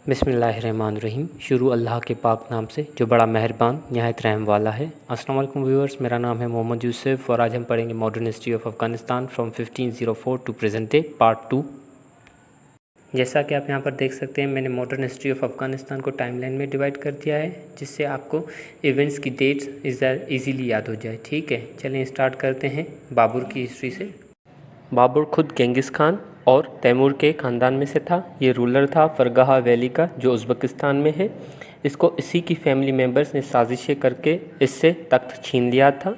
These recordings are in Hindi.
बिस्मिल्लाहिर्रहमानिर्रहीम। शुरू अल्लाह के पाक नाम से जो बड़ा मेहरबान निहायत रहम वाला है। अस्सलाम वालेकुम व्यूअर्स, मेरा नाम है मोहम्मद यूसुफ और आज हम पढ़ेंगे modern history of Afghanistan from 1504 to present day part 2। जैसा कि आप यहाँ पर देख सकते हैं, मैंने मॉडर्न हिस्ट्री ऑफ अफ़गानिस्तान को टाइमलाइन में डिवाइड कर दिया है, जिससे आपको इवेंट्स की डेट्स ईज़िली याद हो जाए। ठीक है, चलें स्टार्ट करते हैं बाबर की हिस्ट्री से। बाबर खुद गेंगिस खान और तैमूर के ख़ानदान में से था। ये रूलर था फरगाहा वैली का, जो उज़्बेकिस्तान में है। इसको इसी की फैमिली मेंबर्स ने साजिशें करके इससे तख्त छीन लिया था।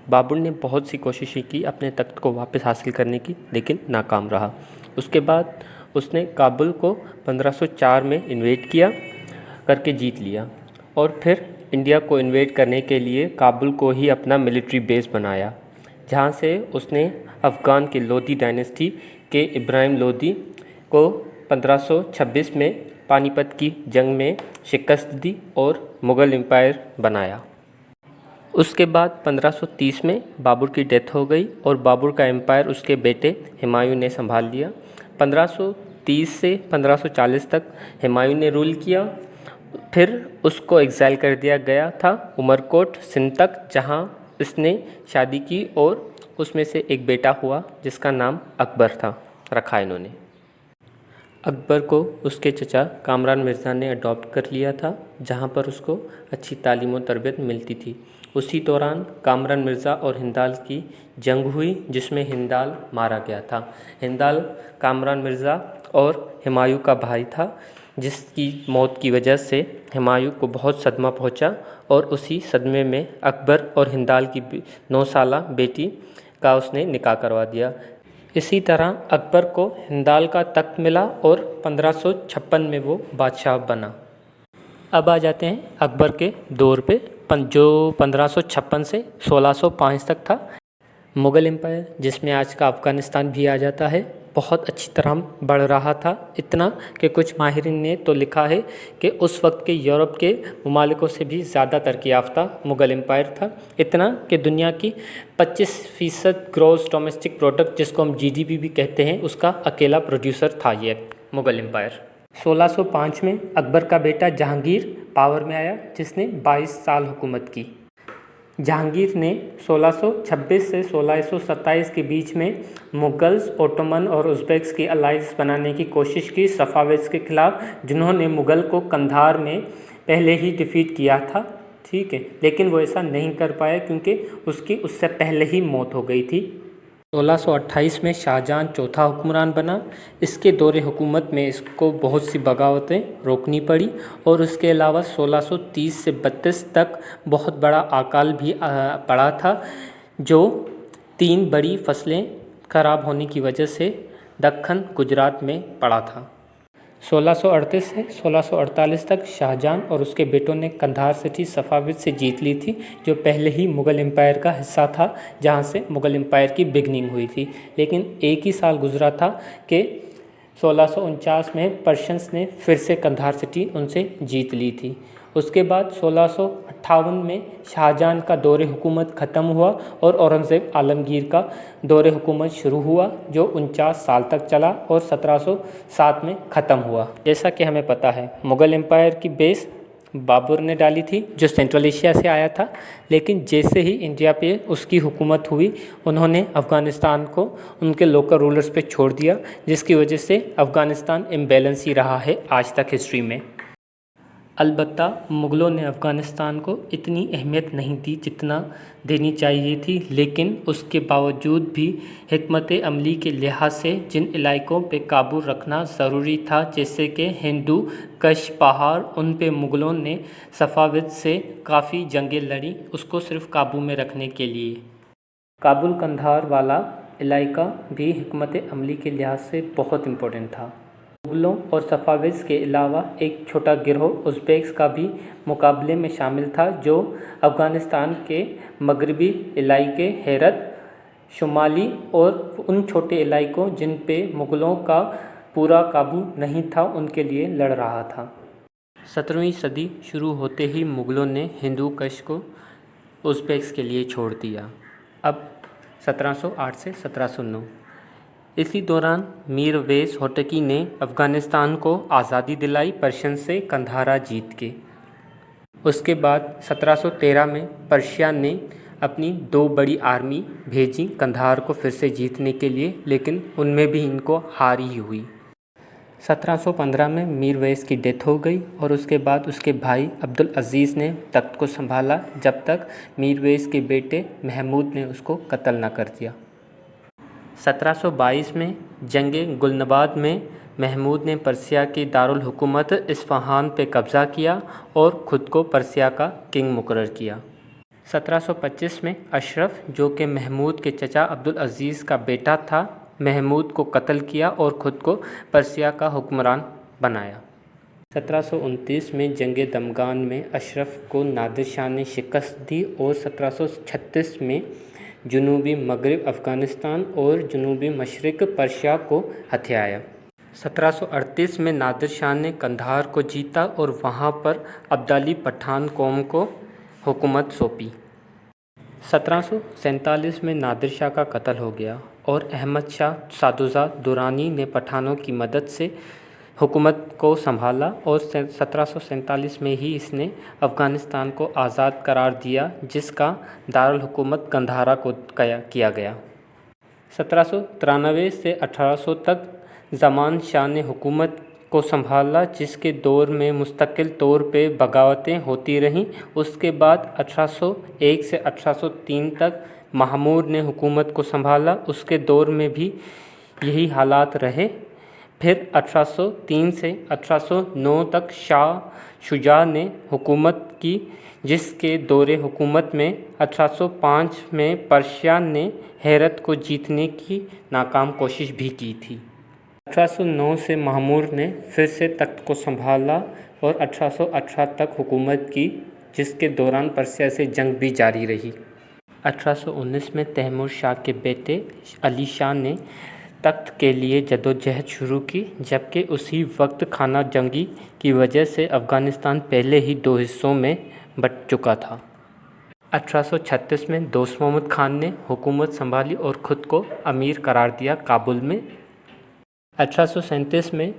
बाबर ने बहुत सी कोशिशें की अपने तख्त को वापस हासिल करने की, लेकिन नाकाम रहा। उसके बाद उसने काबुल को 1504 में इन्वेड किया करके जीत लिया और फिर इंडिया को इन्वेड करने के लिए काबुल को ही अपना मिलिट्री बेस बनाया, जहाँ से उसने अफ़गान की लोधी डायनेस्टी के इब्राहिम लोधी को 1526 में पानीपत की जंग में शिकस्त दी और मुग़ल एम्पायर बनाया। उसके बाद 1530 में बाबर की डेथ हो गई और बाबर का एम्पायर उसके बेटे हुमायूं ने संभाल लिया। 1530 से 1540 तक हुमायूं ने रूल किया। फिर उसको एग्ज़ाइल कर दिया गया था उमरकोट सिंध तक, जहाँ इसने शादी की और उसमें से एक बेटा हुआ जिसका नाम अकबर था, रखा इन्होंने। अकबर को उसके चचा कामरान मिर्ज़ा ने अडॉप्ट कर लिया था, जहाँ पर उसको अच्छी तालीम और तरबियत मिलती थी। उसी दौरान कामरान मिर्ज़ा और हिंदाल की जंग हुई, जिसमें हिंदाल मारा गया था। हिंदाल कामरान मिर्ज़ा और हुमायूं का भाई था, जिसकी मौत की वजह से हुमायूं को बहुत सदमा पहुंचा और उसी सदमे में अकबर और हिंदाल की 9 साला बेटी का उसने निकाह करवा दिया। इसी तरह अकबर को हिंदाल का तख्त मिला और 1556 में वो बादशाह बना। अब आ जाते हैं अकबर के दौर पे, जो 1556 से 1605 तक था। मुग़ल एम्पायर, जिसमें आज का अफ़गानिस्तान भी आ जाता है, बहुत अच्छी तरह बढ़ रहा था। इतना कि कुछ माहिरीन ने तो लिखा है कि उस वक्त के यूरोप के ममालिकों से भी ज़्यादा तरक्की याफ्ता मुग़ल एम्पायर था। इतना कि दुनिया की 25% ग्रॉस डोमेस्टिक प्रोडक्ट, जिसको हम जीडीपी भी कहते हैं, उसका अकेला प्रोड्यूसर था ये मुग़ल एम्पायर। 1605 में अकबर का बेटा जहांगीर पावर में आया, जिसने 22 साल हुकूमत की। जहांगीर ने 1626 से 1627 के बीच में मुग़ल्स, ओटोमन और उज़्बेक्स की अलाइंस बनाने की कोशिश की सफ़ाविद्स के ख़िलाफ़, जिन्होंने मुग़ल को कंधार में पहले ही डिफ़ीट किया था। ठीक है, लेकिन वो ऐसा नहीं कर पाया क्योंकि उसकी उससे पहले ही मौत हो गई थी। 1628 में शाहजहां चौथा हुक्मरान बना। इसके दौरे हुकूमत में इसको बहुत सी बगावतें रोकनी पड़ी और उसके अलावा 1630 से 32 तक बहुत बड़ा अकाल भी पड़ा था, जो 3 बड़ी फसलें ख़राब होने की वजह से दक्खन गुजरात में पड़ा था। 1638 से 1648 तक शाहजहां और उसके बेटों ने कंधार सिटी सफ़ाविद से जीत ली थी, जो पहले ही मुग़ल एम्पायर का हिस्सा था, जहां से मुग़ल एम्पायर की बिगनिंग हुई थी। लेकिन एक ही साल गुजरा था कि 1649 में पर्शियंस ने फिर से कंधार सिटी उनसे जीत ली थी। उसके बाद 1658 में शाहजहां का दौरे हुकूमत ख़त्म हुआ और औरंगज़ेब आलमगीर का दौरे हुकूमत शुरू हुआ, जो 49 साल तक चला और 1707 में ख़त्म हुआ। जैसा कि हमें पता है, मुग़ल एम्पायर की बेस बाबर ने डाली थी, जो सेंट्रल एशिया से आया था। लेकिन जैसे ही इंडिया पे उसकी हुकूमत हुई, उन्होंने अफ़गानिस्तान को उनके लोकल रूलर्स पे छोड़ दिया, जिसकी वजह से अफ़गानिस्तान इम्बैलेंस ही रहा है आज तक हिस्ट्री में। अलबत्ता मुग़लों ने अफ़गानिस्तान को इतनी अहमियत नहीं दी जितना देनी चाहिए थी, लेकिन उसके बावजूद भी हिकमत अमली के लिहाज से जिन इलाकों पे काबू रखना ज़रूरी था, जैसे कि हिंदू कश पहाड़, उन पे मुग़लों ने सफ़ाविद से काफ़ी जंगें लड़ी उसको सिर्फ़ काबू में रखने के लिए। काबुल कंधार वाला इलाका भी हिकमत अमली के लिहाज से बहुत इम्पोर्टेंट था। मुग़लों और सफ़ाविद्स के अलावा एक छोटा गिरोह उज़्बेक्स का भी मुकाबले में शामिल था, जो अफ़गानिस्तान के मगरबी इलाके हेरत, शुमाली और उन छोटे इलाकों जिन पे मुग़लों का पूरा काबू नहीं था, उनके लिए लड़ रहा था। 17वीं सदी शुरू होते ही मुग़लों ने हिंदू कश को उज़्बेक्स के लिए छोड़ दिया। अब 1708 से 1709 इसी दौरान मीर वेस होटकी ने अफ़गानिस्तान को आज़ादी दिलाई पर्शियन से कंधारा जीत के। उसके बाद 1713 में पर्शिया ने अपनी 2 बड़ी आर्मी भेजी कंधार को फिर से जीतने के लिए, लेकिन उनमें भी इनको हार ही हुई। 1715 में मीर वेस की डेथ हो गई और उसके बाद उसके भाई अब्दुल अज़ीज़ ने तख्त को संभाला जब तक मीर वेस के बेटे महमूद ने उसको कत्ल न कर दिया। 1722 में जंगे गुलनबाद में महमूद ने पर्सिया की दारुल हुकूमत इस्फ़हान पे कब्ज़ा किया और ख़ुद को पर्सिया का किंग मुकर्रर किया। 1725 में अशरफ, जो कि महमूद के चचा अब्दुल अज़ीज़ का बेटा था, महमूद को कत्ल किया और ख़ुद को पर्सिया का हुक्मरान बनाया। 1729 में जंग दमगान में अशरफ को नादिर शाह ने शिकस्त दी और 1736 में जनूबी मगरिब अफ़गानिस्तान और जनूबी मशरिक़ पर्शिया को हथियाया। 1738 में नादिर शाह ने कंधार को जीता और वहाँ पर अब्दाली पठान कौम को हुकूमत सौंपी। 1747 में नादिर शाह का कत्ल हो गया और अहमद शाह सादुज़ा दुरानी ने पठानों की मदद से हुकूमत को संभाला और 1747 में ही इसने अफ़गानिस्तान को आज़ाद करार दिया, जिसका दारुल हुकूमत कंधारा को किया गया। 1793 से 1800 तक ज़मान शाह ने हुकूमत को संभाला, जिसके दौर में मुस्तकिल तौर पे बगावतें होती रहीं। उसके बाद 1801 से 1803 तक महमूद ने हुकूमत को संभाला, उसके दौर में भी यही हालात रहे। फिर 1803 से 1809 तक शाह शुजा ने हुकूमत की, जिसके दौरे हुकूमत में 1805 में पर्शिया ने हेरत को जीतने की नाकाम कोशिश भी की थी। 1809 से महमूद ने फिर से तख्त को संभाला और 1818 तक हुकूमत की, जिसके दौरान पर्शिया से जंग भी जारी रही। 1819 में तैमूर शाह के बेटे अली शाह ने तख्त के लिए जदोजहद शुरू की, जबकि उसी वक्त खाना जंगी की वजह से अफ़गानिस्तान पहले ही 2 हिस्सों में बँट चुका था। 1836 में दोस्त मोहम्मद खान ने हुकूमत संभाली और ख़ुद को अमीर करार दिया काबुल में। 1837 में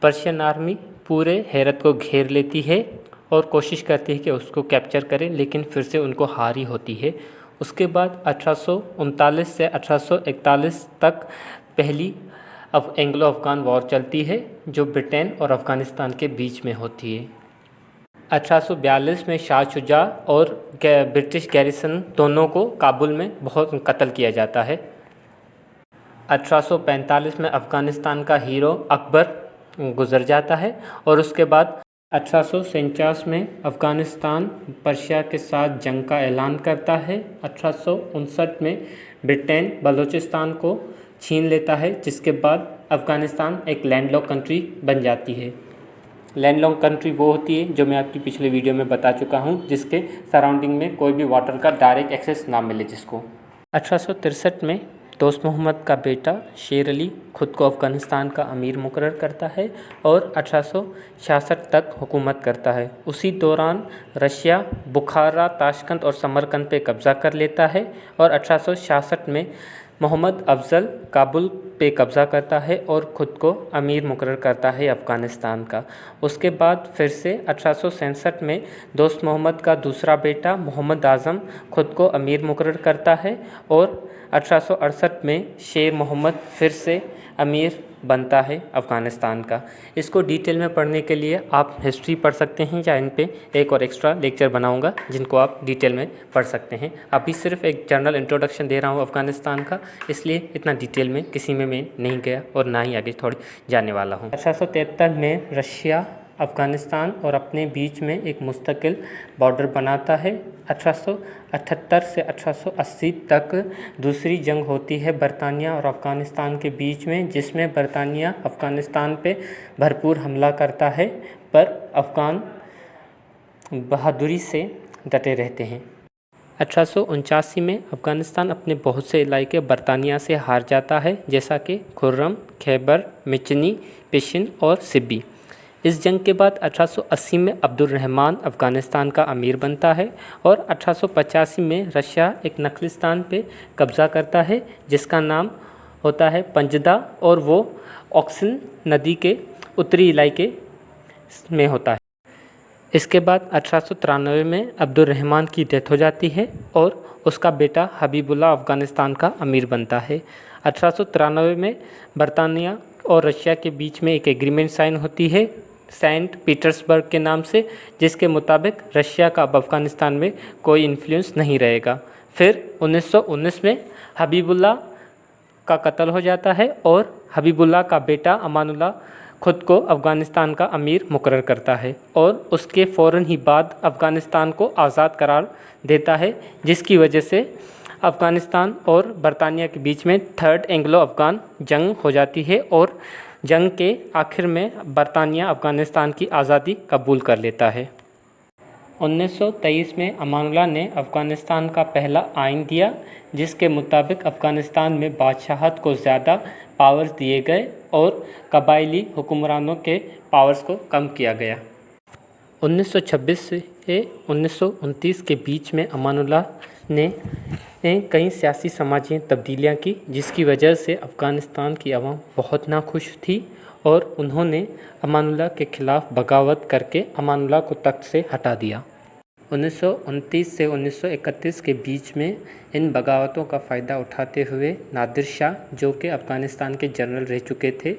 पर्शियन आर्मी पूरे हेरत को घेर लेती है और कोशिश करती है कि उसको कैप्चर करें, लेकिन फिर से उनको हार ही होती है। उसके बाद 1839 से 1841 तक पहली एंग्लो अफ़गान वॉर चलती है, जो ब्रिटेन और अफ़गानिस्तान के बीच में होती है। 1842 में शाह शुजा और ब्रिटिश गैरिसन दोनों को काबुल में बहुत कत्ल किया जाता है। 1845 में अफ़गानिस्तान का हीरो अकबर गुज़र जाता है और उसके बाद 1849 में अफ़गानिस्तान पर्शिया के साथ जंग का ऐलान करता है। 1859 में ब्रिटेन बलूचिस्तान को छीन लेता है, जिसके बाद अफ़गानिस्तान एक लैंडलॉक कंट्री बन जाती है। लैंडलॉक कंट्री वो होती है जो मैं आपकी पिछले वीडियो में बता चुका हूँ, जिसके सराउंडिंग में कोई भी वाटर का डायरेक्ट एक्सेस ना मिले जिसको। 1863 में दोस्त मोहम्मद का बेटा शेर अली ख़ुद को अफ़गानिस्तान का अमीर मुकर्रर करता है और 1866 तक हुकूमत करता है। उसी दौरान रशिया बुखारा, ताशकंद और समरकंद पे कब्ज़ा कर लेता है और 1866 में मोहम्मद अफजल काबुल पे कब्ज़ा करता है और ख़ुद को अमीर मुकर्रर करता है अफ़गानिस्तान का। उसके बाद फिर से 1867 में दोस्त मोहम्मद का दूसरा बेटा मोहम्मद आज़म ख़ुद को अमीर मुकर्रर करता है और 1868 में शेर मोहम्मद फिर से अमीर बनता है अफ़गानिस्तान का। इसको डिटेल में पढ़ने के लिए आप हिस्ट्री पढ़ सकते हैं या इन पे एक और एक्स्ट्रा लेक्चर बनाऊंगा, जिनको आप डिटेल में पढ़ सकते हैं। अभी सिर्फ एक जनरल इंट्रोडक्शन दे रहा हूँ अफ़गानिस्तान का, इसलिए इतना डिटेल में किसी में मैं नहीं गया और ना ही आगे थोड़ी जाने वाला हूँ। 1873 में रशिया अफ़गानिस्तान और अपने बीच में एक मुस्तकिल बॉर्डर बनाता है। 1878 से 1880 तक दूसरी जंग होती है बरतानिया और अफ़गानिस्तान के बीच में, जिसमें बरतानिया अफ़गानिस्तान पे भरपूर हमला करता है, पर अफ़गान बहादुरी से डटे रहते हैं। 1879 में अफ़गानिस्तान अपने बहुत से इलाके बरतानिया से हार जाता है, जैसा कि खुर्रम, खैबर, मिचनी, पिशिन और सिब्बी। इस जंग के बाद 1880 में अब्दुल रहमान अफ़गानिस्तान का अमीर बनता है और 1885 में रशिया एक नखलिस्तान पे कब्ज़ा करता है, जिसका नाम होता है पंजदा और वो ऑक्सन नदी के उत्तरी इलाके में होता है। इसके बाद 1893 में अब्दुल रहमान की डेथ हो जाती है और उसका बेटा हबीबुल्लाह अफ़गानिस्तान का अमीर बनता है। 1893 में बरतानिया और रशिया के बीच में एक एग्रीमेंट साइन होती है सेंट पीटर्सबर्ग के नाम से, जिसके मुताबिक रशिया का अब अफ़गानिस्तान में कोई इन्फ्लुएंस नहीं रहेगा। फिर 1919 में हबीबुल्लाह का कत्ल हो जाता है और हबीबुल्लाह का बेटा अमानुल्लाह खुद को अफ़गानिस्तान का अमीर मुकर्रर करता है और उसके फ़ौरन ही बाद अफ़गानिस्तान को आज़ाद करार देता है, जिसकी वजह से अफ़गानिस्तान और बरतानिया के बीच में थर्ड एंग्लो अफ़गान जंग हो जाती है और जंग के आखिर में बरतानिया अफ़गानिस्तान की आज़ादी कबूल कर लेता है। 1923 में अमानुल्लाह ने अफ़गानिस्तान का पहला आइन दिया, जिसके मुताबिक अफ़गानिस्तान में बादशाहत को ज़्यादा पावर्स दिए गए और कबायली हुक्मरानों के पावर्स को कम किया गया। 1926 से 1929 के बीच में अमानुल्लाह ने कई सियासी समाजी तब्दीलियाँ की, जिसकी वजह से अफ़गानिस्तान की आवाम बहुत नाखुश थी और उन्होंने अमानुल्लाह के ख़िलाफ़ बगावत करके अमानुल्लाह को तख्त से हटा दिया। 1929 से 1931 के बीच में इन बगावतों का फ़ायदा उठाते हुए नादिर शाह, जो कि अफ़गानिस्तान के जनरल रह चुके थे,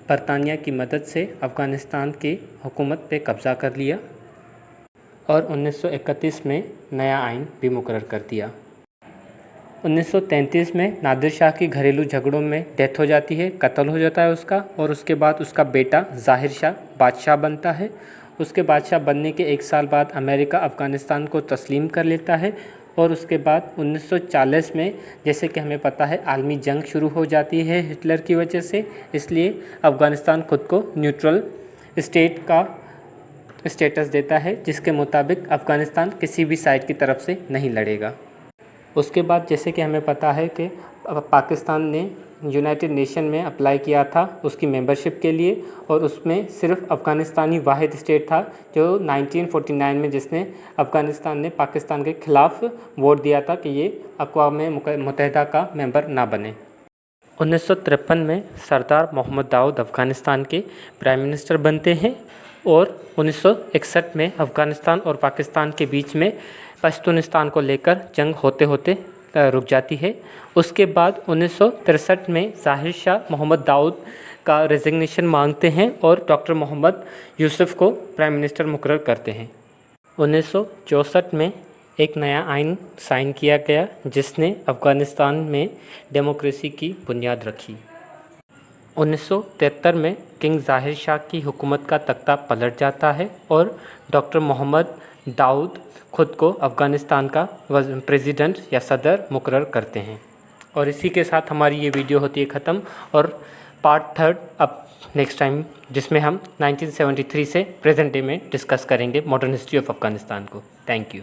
बरतानिया की मदद से अफ़गानिस्तान की हुकूमत पे कब्ज़ा कर लिया और 1931 में नया आइन भी मुकर्रर कर दिया। 1933 में नादिर शाह की घरेलू झगड़ों में डेथ हो जाती है, कत्ल हो जाता है उसका, और उसके बाद उसका बेटा ज़ाहिर शाह बादशाह बनता है। उसके बादशाह बनने के 1 साल बाद अमेरिका अफ़गानिस्तान को तस्लीम कर लेता है और उसके बाद 1940 में, जैसे कि हमें पता है, आलमी जंग शुरू हो जाती है हिटलर की वजह से, इसलिए अफ़गानिस्तान खुद को न्यूट्रल स्टेट का स्टेटस देता है, जिसके मुताबिक अफ़गानिस्तान किसी भी साइड की तरफ से नहीं लड़ेगा। उसके बाद जैसे कि हमें पता है कि पाकिस्तान ने यूनाइटेड नेशन में अप्लाई किया था उसकी मेंबरशिप के लिए, और उसमें सिर्फ अफ़गानिस्तानी वाहिद स्टेट था जो 1949 में जिसने अफ़गानिस्तान ने पाकिस्तान के ख़िलाफ़ वोट दिया था कि ये अक़वाम मुत्तहिदा का मेंबर ना बने। 1953 में सरदार मोहम्मद दाऊद अफ़गानिस्तान के प्राइम मिनिस्टर बनते हैं और 1961 में अफ़गानिस्तान और पाकिस्तान के बीच में पश्तूनिस्तान को लेकर जंग होते होते रुक जाती है। उसके बाद 1963 में ज़ाहिर शाह मोहम्मद दाऊद का रेजिग्नेशन मांगते हैं और डॉक्टर मोहम्मद यूसुफ को प्राइम मिनिस्टर मुकर्रर करते हैं। 1964 में एक नया आइन साइन किया गया, जिसने अफ़गानिस्तान में डेमोक्रेसी की बुनियाद रखी। 1973 में किंग ज़ाहिर शाह की हुकूमत का तख्ता पलट जाता है और डॉक्टर मोहम्मद दाऊद खुद को अफ़गानिस्तान का प्रेसिडेंट या सदर मुकर्रर करते हैं। और इसी के साथ हमारी ये वीडियो होती है ख़त्म, और पार्ट 3 अब नेक्स्ट टाइम, जिसमें हम 1973 से प्रेजेंट डे में डिस्कस करेंगे मॉडर्न हिस्ट्री ऑफ अफ़गानिस्तान को। Thank you.